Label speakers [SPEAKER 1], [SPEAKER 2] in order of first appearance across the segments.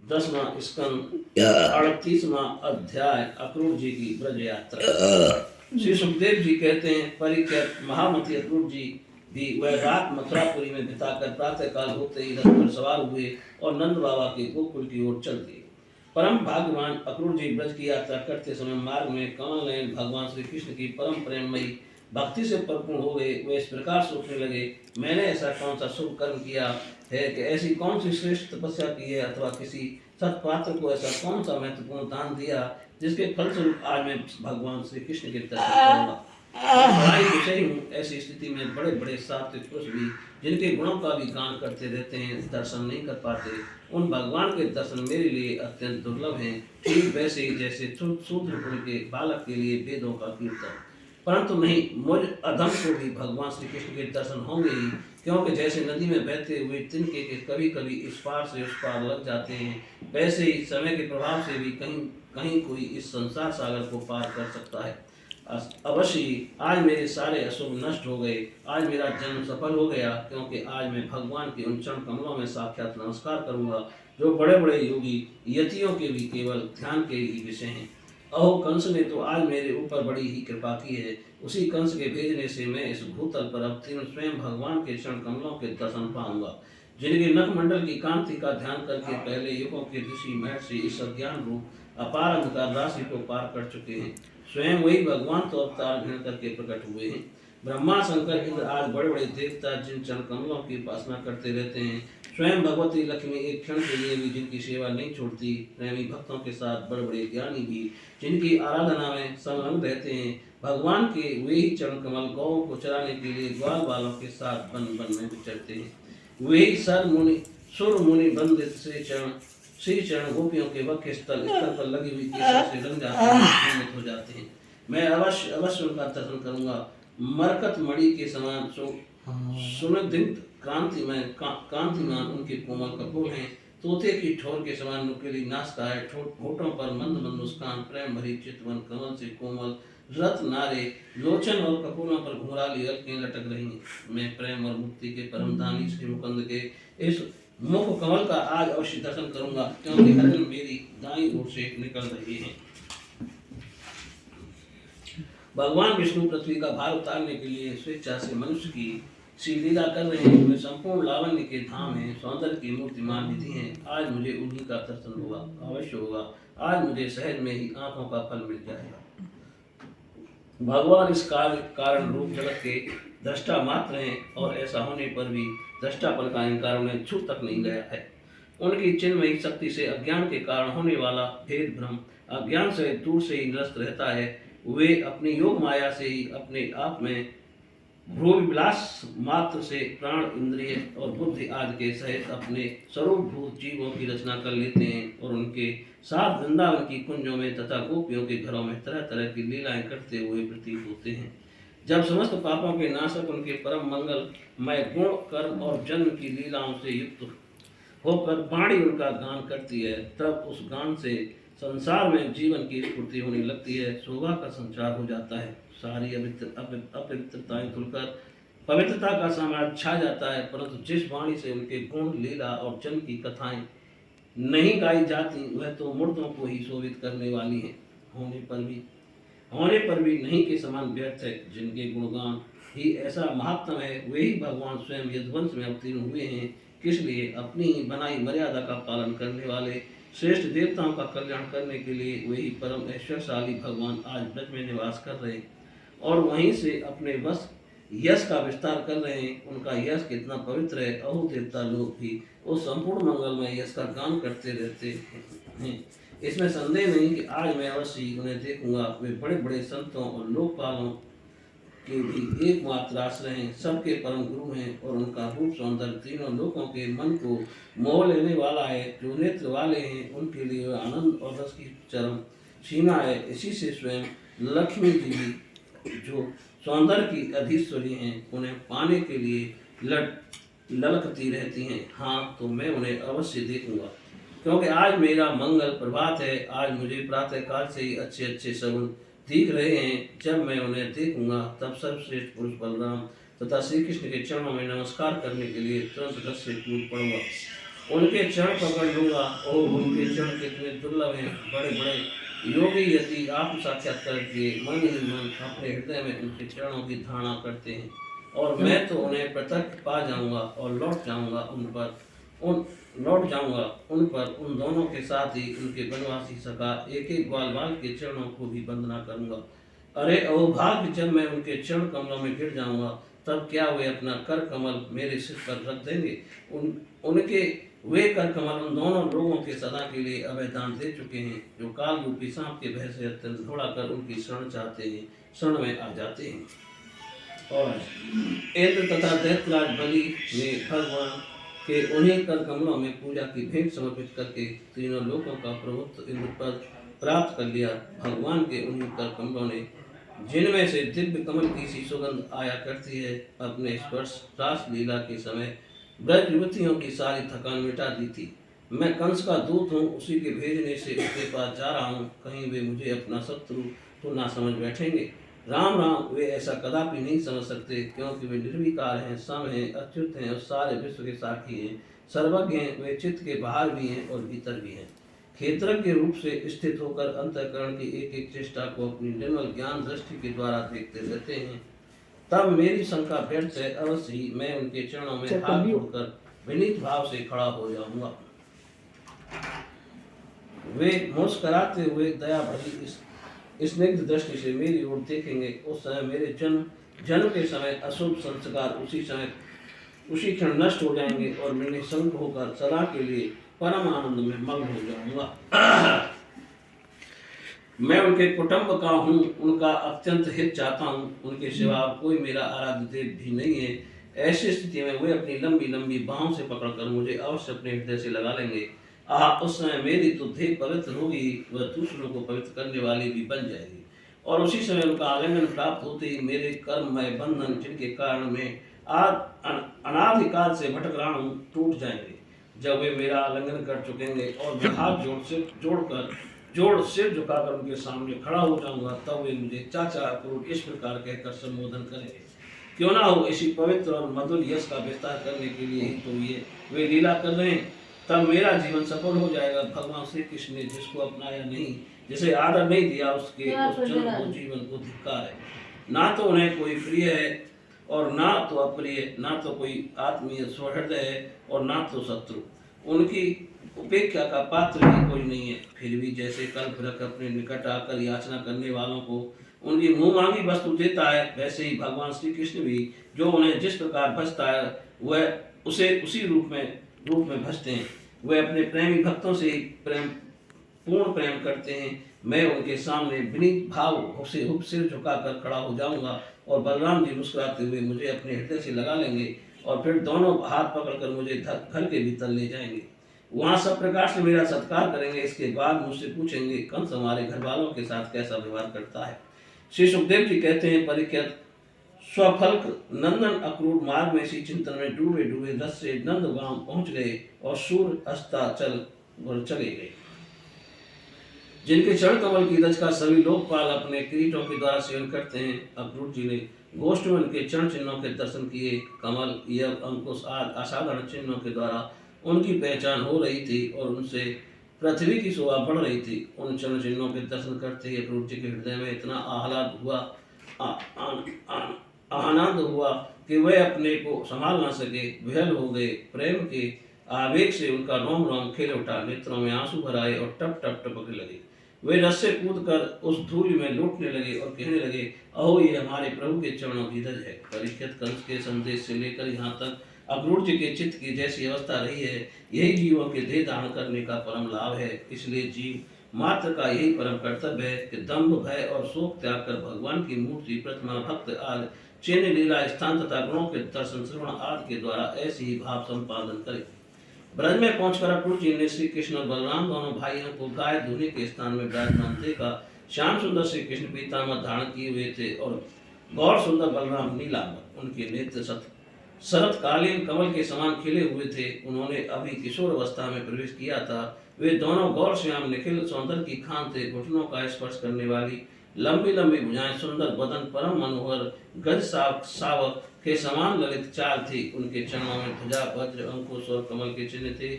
[SPEAKER 1] 10वां स्कंद 38वां अध्याय अक्रूर जी की ब्रज यात्रा। श्री सुखदेव जी कहते हैं, परिचय महामती अक्रूर जी भी वह रात मथुरापुरी में बिताकर प्रातः काल होते ही रथ पर सवार हुए और नंद बाबा के गोकुल की ओर चल दिए। परम भाग्यवान अक्रूर जी ब्रज की यात्रा करते समय मार्ग में कमल नयन भगवान श्री कृष्ण की परम प्रेममयी भक्ति से परिपूर्ण हो गए। वे इस प्रकार सोचने लगे, मैंने ऐसा कौन सा शुभ कर्म किया है कि ऐसी कौन सी श्रेष्ठ तपस्या की है, अथवा किसी सत्पात्र को ऐसा कौन सा महत्वपूर्ण दान दिया जिसके फलस्वरूप आज मैं भगवान श्री कृष्ण के दर्शन करूंगा। बड़ाई विषय हूँ। ऐसी स्थिति में बड़े बड़े सात्विक पुरुष भी जिनके गुणों का भी गान करते रहते हैं, दर्शन नहीं कर पाते। उन भगवान के दर्शन मेरे लिए अत्यंत दुर्लभ हैं, ठीक वैसे ही जैसे शूद्र कुल के बालक के लिए वेदों का कीर्तन। परंतु नहीं, मुझ अधम को भी भगवान श्री कृष्ण के दर्शन होंगे ही, क्योंकि जैसे नदी में बहते हुए तिनके के कभी कभी इस पार से उस पार लग जाते हैं, वैसे ही समय के प्रभाव से भी कहीं कहीं कोई इस संसार सागर को पार कर सकता है। अवश्य आज मेरे सारे अशुभ नष्ट हो गए, आज मेरा जन्म सफल हो गया, क्योंकि आज मैं भगवान के उन चरण कमलों में साक्षात नमस्कार करूंगा जो बड़े बड़े योगी यतियों के भी केवल ध्यान के ही विषय हैं। अहो, कंस ने तो आज मेरे ऊपर बड़ी ही कृपा की है। उसी कंस के भेजने से मैं इस भूतल पर अवतीर्ण स्वयं भगवान के चरण कमलों के दर्शन पाऊंगा, जिनके नखमंडल की कांति का ध्यान करके पहले युगों के ऋषि महर्षि इस अज्ञान रूप अपार अंधकार राशि को पार कर चुके हैं। स्वयं वही भगवान तो अवतार ग्रहण करके प्रकट हुए हैं। ब्रह्मा शंकर इंद्र आज बड़े बड़े देवता जिन चरण कमलों की उपासना करते रहते हैं, स्वयं भगवती लक्ष्मी एक क्षण के लिए भी जिनकी सेवा नहीं छोड़ती, प्रेमी भक्तों के साथ बड़े बड़े ज्ञानी भी जिनकी आराधना में संलग्न रहते हैं, भगवान के वे ही चरण कमल गौ को चराने के लिए ग्वाल बालों के साथ वन वन में विचरते हैं। वे ही सुर मुनि बंदित श्री चरण गोपियों के वक्ष स्थल पर लगी हुई केसर से रंग जाते हैं, हो जाते हैं। मैं अवश्य अवश्य उनका दर्शन करूंगा। मरकत मणि के समान सुनिग्ध कांतिमान उनके कोमल कपोल हैं, तोते की ठोर के समान नुकीली नासिका है, होठों पर मंद मंद मुस्कान, प्रेम भरी चितवन कमल से कोमल रत नारे, लोचन और कपोलों पर घुंघराली अलकें लटक रही हैं। मैं प्रेम और मुक्ति के परम दानी श्री मुकुंद के इस मुख कमल का आज अवश्य दर्शन करूंगा, क्योंकि हरिण मेरी दाईं ओर से निकल रही हैं। भगवान विष्णु पृथ्वी का भार उतारने के लिए स्वेच्छा से मनुष्य की श्री लीला कर रहे हैं। वे संपूर्ण लावण्य के धाम हैं, सौंदर्य की मूर्तिमान निधि हैं। आज मुझे उन्हीं का दर्शन होगा, अवश्य होगा। आज मुझे सहज में ही आंखों का फल मिल जाएगा। भगवान इस कारण रूप जगत के दृष्टा मात्र हैं, और ऐसा होने पर भी दृष्टापन का इनकार उन्हें छू तक नहीं गया है। उनकी चिन्मयी शक्ति से अज्ञान के कारण होने वाला भेद भ्रम अज्ञान से दूर से ही निरस्त रहता है। वे अपनी योग माया से ही अपने आप में भ्रू विलास मात्र से प्राण इंद्रिय और बुद्धि आदि के सहित अपने स्वरूपभूत जीवों की रचना कर लेते हैं, और उनके साथ वृंदावन की कुंजों में तथा गोपियों के घरों में तरह तरह की लीलाएं करते हुए प्रतीत होते हैं। जब समस्त पापों के नाशक उनके परम मंगल मय गुण कर्म और जन्म की लीलाओं से युक्त होकर वाणी उनका गान करती है, तब उस गान से संसार में जीवन की स्फूर्ति होने लगती है, शोभा का संचार हो जाता है, सारी अपवित्रताएं धुलकर पवित्रता का साम्राज्य छा जाता है। परंतु जिस वाणी से उनके गुण लीला और जन्म की कथाएं नहीं गाई जाती, वह तो मुर्दों को ही शोभित करने वाली है, होने पर भी नहीं के समान व्यर्थ है। जिनके गुणगान ही ऐसा महात्म है, वे ही भगवान स्वयं यदुवंश में अवतीर्ण हुए हैं। किस लिए? अपनी ही बनाई मर्यादा का पालन करने वाले श्रेष्ठ देवताओं का कल्याण करने के लिए वे ही परम ऐश्वर्यशाली भगवान आज ब्रज में निवास कर रहे हैं, और वहीं से अपने बस यश का विस्तार कर रहे हैं। उनका यश कितना पवित्र है, अहो देवता लोग भी उस संपूर्ण मंगलमय यश का गान करते रहते हैं। इसमें संदेह नहीं कि आज मैं अवश्य उन्हें देखूंगा। वे बड़े बड़े संतों और लोकपालों के भी एकमात्र आश्रय हैं, सबके परम गुरु हैं, और उनका रूप सौंदर्य तीनों लोकों के मन को मोह लेने वाला है। जो नेत्र वाले हैं उनके लिए वह आनंद और रस की चरम सीमा है। इसी से स्वयं लक्ष्मी जी भी जो सौंदर्य की अधीश्वरी हैं, उन्हें पाने के लिए ललकती रहती हैं। हाँ, तो मैं उन्हें अवश्य देखूंगा, क्योंकि आज मेरा मंगल प्रभात है। आज मुझे प्रातः काल से ही अच्छे अच्छे सगुन दिख रहे हैं। जब मैं उन्हें देखूंगा, तब सर्वश्रेष्ठ पुरुष बलराम तथा श्री कृष्ण के चरणों में नमस्कार करने के लिए तुरंत रस से टूट पड़ूंगा। उनके चरण पकड़ लूंगा। ओ उनके चरण कितने दुर्लभ हैं, बड़े बड़े योगी यदि आप साक्षात्कार किए मन ही मन अपने हृदय में उनके चरणों की धारणा करते हैं, और मैं तो उन्हें प्रत्यक्ष पा जाऊंगा और लौट जाऊंगा उन पर उन दोनों के साथ ही उनके बनवासी सखा एक एक बाल बाल के चरणों को भी वंदना करूंगा। अरे अभाग्य, जब मैं उनके चरण कमलों में गिर जाऊंगा तब क्या वे अपना कर कमल मेरे सिर पर रख देंगे? उनके वे कर कमल उन दोनों लोगों के सदा के लिए अभयदान दे चुके हैं, जो काल रूपी सांप के भय से अत्यंत दौड़ाकर उनकी शरण चाहते हैं, शरण में आ जाते हैं। और इंद्र तथा दैत्यराज बलि ने भगवान के उन्हीं कर कमलों में पूजा की भेंट समर्पित करके तीनों लोगों का प्रभुत्व इंद्र पद प्राप्त कर लिया। भगवान के उन्हीं कर कमलों ने, जिनमें से दिव्य कमल की सी सुगंध आया करती है, अपने स्पर्श रास लीला के समय ब्रज युवतियों की सारी थकान मिटा दी थी। मैं कंस का दूत हूँ, उसी के भेजने से उसके पास जा रहा हूँ, कहीं वे मुझे अपना शत्रु तो ना समझ बैठेंगे। राम राम, वे ऐसा कदापि नहीं समझ सकते, क्योंकि वे निर्विकार हैं, सम हैं, अच्युत हैं और सारे विश्व के साक्षी हैं, सर्वज्ञ हैं। वे चित्त के बाहर भी हैं और भीतर भी हैं। क्षेत्रज्ञ रूप से स्थित होकर अंतःकरण की एक एक चेष्टा को अपनी निर्मल ज्ञान दृष्टि के द्वारा देखते रहते हैं। तब मेरी शंका व्यर्थ है, अवश्य ही मैं उनके चरणों में हाथ जोड़कर विनीत भाव से खड़ा हो जाऊंगा। वे मुस्कुराते हुए दया भरी स्निग्ध दृष्टि से मेरी ओर देखेंगे। उस समय मेरे जन्म के समय अशुभ संस्कार उसी क्षण नष्ट हो जाएंगे और मैं निशंक होकर सदा के लिए परम आनंद में मग्न हो जाऊंगा। मैं उनके कुटुंब का हूँ, उनका अत्यंत हित चाहता हूँ, उनके सिवा कोई मेरा आराध्य देव भी नहीं है। ऐसी स्थिति में वे अपनी लंबी लंबी बाहों से पकड़कर मुझे अवश्य अपने हृदय से लगा लेंगे। उस समय मेरी तो देह पवित्र होगी, वह दूसरों को पवित्र करने वाली भी बन जाएगी, और उसी समय उनका आलिंगन प्राप्त होते ही मेरे कर्ममय बंधन, जिनके कारण मैं अनादिकाल से भटक रहा हूँ, टूट जाएंगे। जब वे मेरा आलिंगन कर चुकेंगे और मैं हाथ जोड़ सिर झुकाकर उनके सामने खड़ा हो जाऊंगा, तब वे मुझे चाचा अक्रूर इस प्रकार कहकर संबोधन करेंगे। क्यों ना हो, इसी पवित्र और मधुर यश का विस्तार करने के लिए ही तो वे लीला कर रहे हैं। तब मेरा जीवन सफल हो जाएगा। भगवान श्री कृष्ण ने जिसको अपनाया नहीं, जिसे आदर नहीं दिया, उसके उस जन्म को जीवन को धिक्कार है। ना तो उन्हें कोई प्रिय है और ना तो अप्रिय, ना तो कोई आत्मीय सहृदय है और ना तो शत्रु। उनकी उपेक्षा का पात्र ही कोई नहीं है। फिर भी जैसे कल्पवृक्ष अपने निकट आकर याचना करने वालों को उनकी मुंह मांगी वस्तु देता है, वैसे ही भगवान श्री कृष्ण भी जो उन्हें जिस प्रकार भजता है वह उसे उसी रूप में भजते हैं। वे अपने प्रेमी भक्तों से पूर्ण प्रेम करते हैं। मैं उनके सामने विनीत भाव से सिर झुकाकर खड़ा हो जाऊंगा और बलराम जी मुस्कुराते हुए मुझे अपने हृदय से लगा लेंगे और फिर दोनों हाथ पकड़कर मुझे घर के भीतर ले जाएंगे। वहां सब प्रकार से मेरा सत्कार करेंगे। इसके बाद मुझसे पूछेंगे, कंस हमारे घर वालों के साथ कैसा व्यवहार करता है। श्री सुखदेव जी कहते हैं, परीक्षित, स्वफल्क नंदन अक्रूर मार्ग में इसी चिंतन में डूबे डूबे रथ से नंदगांव पहुंच गए और सूर्य अस्ताचल चले गए। जिनके चरण कमल की रज का सभी लोकपाल अपने किरीटों के द्वारा सेवन करते हैं, अक्रूर जी ने गोष्ठ में उनके चरण चिन्हों के दर्शन किए। कमल, यव, अंकुश आदि असाधारण चिन्हों के द्वारा उनकी पहचान हो रही थी और उनसे पृथ्वी की शोभा बढ़ रही थी। उन चरण चिन्हों के दर्शन करते ही अक्रूर जी के हृदय में इतना आनंद हुआ कि वे अपने को संभाल न सके, विहल हो गए। प्रेम के आवेग से उनका रोम रोम खिल उठा, नेत्रों में आंसू भर आए और टप टप टपकने लगे। वे रस से कूद कर उस धूलि में लौटने लगे और कहने लगे, अहो, ये हमारे प्रभु के चरणों की रज है। परीक्षित, कंस के संदेश से लेकर यहाँ तक अक्रूर जी के चित्त की जैसी अवस्था रही है, यही जीवों के देह धारण करने का परम लाभ है। इसलिए जीव मात्र का यही परम कर्तव्य है कि दंभ, भय और शोक त्याग कर भगवान की मूर्ति, प्रतिमा, भक्त आदि चिन्ह, लीला, स्थान तथा गुणों के दर्शन, श्रवण आदि के द्वारा ऐसे ही भाव संपादन करे। ब्रज में पहुंचकर अक्रूर जी ने श्री कृष्ण और बलराम दोनों भाइयों को गाय धोने के स्थान में विराजमान देखा। श्याम सुंदर श्री कृष्ण पीताम्बर धारण किए हुए थे और गौर सुंदर बलराम नीलांबर। उनके नेत्र शरतकालीन कमल के समान खिले हुए थे। उन्होंने अभी किशोर अवस्था में प्रवेश किया था। वे दोनों गौर श्याम निखिल सौंदर्य की खान थे। घुटनों का स्पर्श करने वाली लंबी लंबी भुजाएं, सुंदर बदन, परम मनोहर गज सावक के समान ललित चाल थी। उनके चरणों में ध्वजा, वज्र, अंकुश और कमल के चिन्ह थे।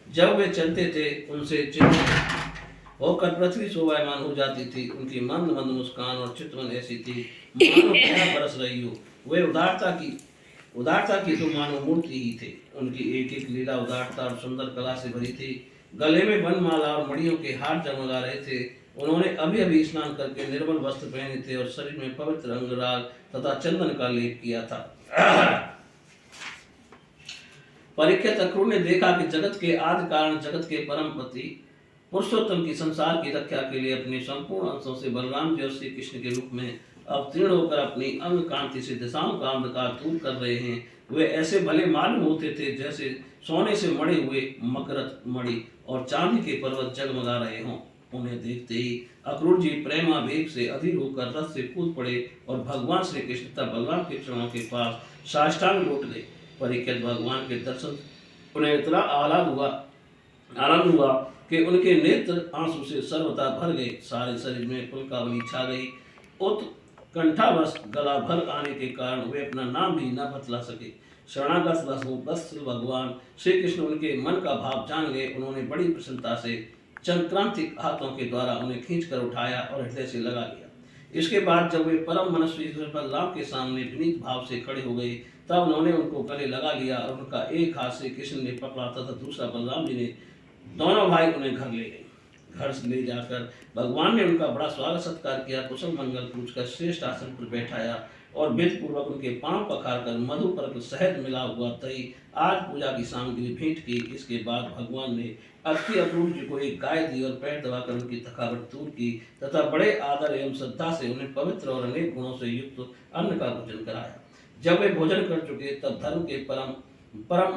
[SPEAKER 1] जब वे चलते थे उनसे चिन्ह होकर पृथ्वी शोभायमान हो जाती थी। उनकी मंद मंद मुस्कान और चितवन ऐसी थी मानो दया बरस रही हो। वे उदारता की तो मानो मूर्ति ही थे। उनकी एक एक लीला उदारता और सुंदर कला से भरी थी। गले में बनमाला और मणियों के हार जगमगा रहे थे। उन्होंने अभी अभी स्नान करके निर्मल वस्त्र पहने थे और शरीर में पवित्र अंगराग तथा चंदन का लेप किया था। परीक्षित अक्रूर ने देखा कि जगत के आदि कारण, जगत के परम पति पुरुषोत्तम की संसार की रक्षा के लिए अपने संपूर्ण अंशों से बलराम जी और श्री कृष्ण के रूप में अवतीर्ण होकर अपनी अंग कांति से दिशाओं का अंधकार दूर कर रहे हैं। वे ऐसे भले मालूम होते थे जैसे सोने से मढ़े हुए मकरत मणि और चांदी के पर्वत जगमगा रहे हों। उन्हें देखते ही अक्रूर जी प्रेमावेग से अधीर होकर रथ से कूद पड़े और भगवान श्री कृष्ण तथा बलराम के चरणों के पास साष्टांग लौट गए। परीक्षित भगवान के दर्शन उन्हें इतना आनंद हुआ कि उनके नेत्र आंसू से सर्वथा भर गए। सारे शरीर में पुलकावली छा गई। उत्कंठावश गला भर आने के कारण वे अपना नाम भी न बतला सके। शरणागत वत्सल भगवान श्री कृष्ण उनके मन का भाव जान गए। उन्होंने बड़ी प्रसन्नता से चक्रांतिक हाथों के द्वारा उन्हें खींचकर उठाया और हृदय से लगा लिया। इसके बाद जब वे परम मनस्वी बलराम के सामने विनीत भाव से खड़े हो गए, तब उन्होंने उनको गले लगा लिया और उनका एक हाथ से कृष्ण ने पकड़ा तथा दूसरा बलराम जी ने। दोनों भाई उन्हें घर ले गए। घर से ले जाकर भगवान ने उनका बड़ा स्वागत सत्कार किया, कुशल मंगल पूछकर श्रेष्ठ आसन पर बैठाया और विधि पूर्वक उनके पांव पखारकर मधु पर शहद मिला हुआ दही आज पूजा की सामग्री भेंट की। इसके बाद भगवान ने अति अक्रूर जी को एक गाय दी और पैर दबाकर उनकी थकावट दूर की तथा बड़े आदर एवं श्रद्धा से उन्हें पवित्र और अनेक गुणों से युक्त अन्न का भोजन कराया। जब वे भोजन कर चुके तब धर्म के परम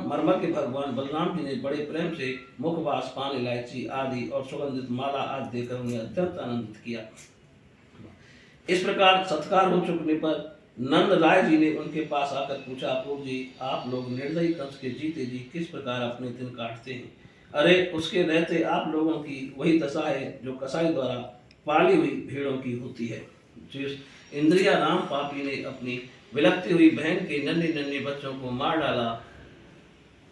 [SPEAKER 1] मर्मज्ञ के भगवान बलराम जी ने बड़े प्रेम से मुखवास, पान, इलायची आदि और सुगंधित माला आदि देकर उन्हें अत्यंत आनंदित किया। इस प्रकार सत्कार हो चुकने पर नंद राय जी ने उनके पास आकर पूछा, अक्रूर जी, आप लोग निर्दयी कंस के जीते जी किस प्रकार अपने दिन काटते हैं? अरे उसके रहते आप लोगों की वही दशा है जो कसाई द्वारा पाली हुई भेड़ों की होती है। जिस इंद्रिया राम पापी ने अपनी विलकती हुई बहन के नन्हे नन्हे बच्चों को मार डाला,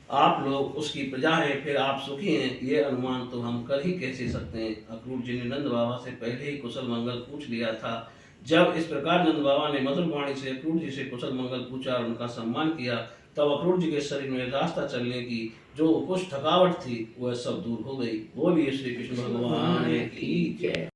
[SPEAKER 1] आप लोग उसकी प्रजा हैं, फिर आप सुखी हैं, ये अनुमान तो हम कर ही कैसे सकते हैं। अक्रूर जी ने नंद बाबा से पहले ही कुशल मंगल पूछ लिया था। जब इस प्रकार नंद बाबा ने मधुर वाणी से अक्रूर जी से कुशल मंगल पूछा और उनका सम्मान किया, तब अक्रूर जी के शरीर में रास्ता चलने की जो कुछ थकावट थी वह सब दूर हो गई। बोलिए श्री कृष्ण भगवान की जय।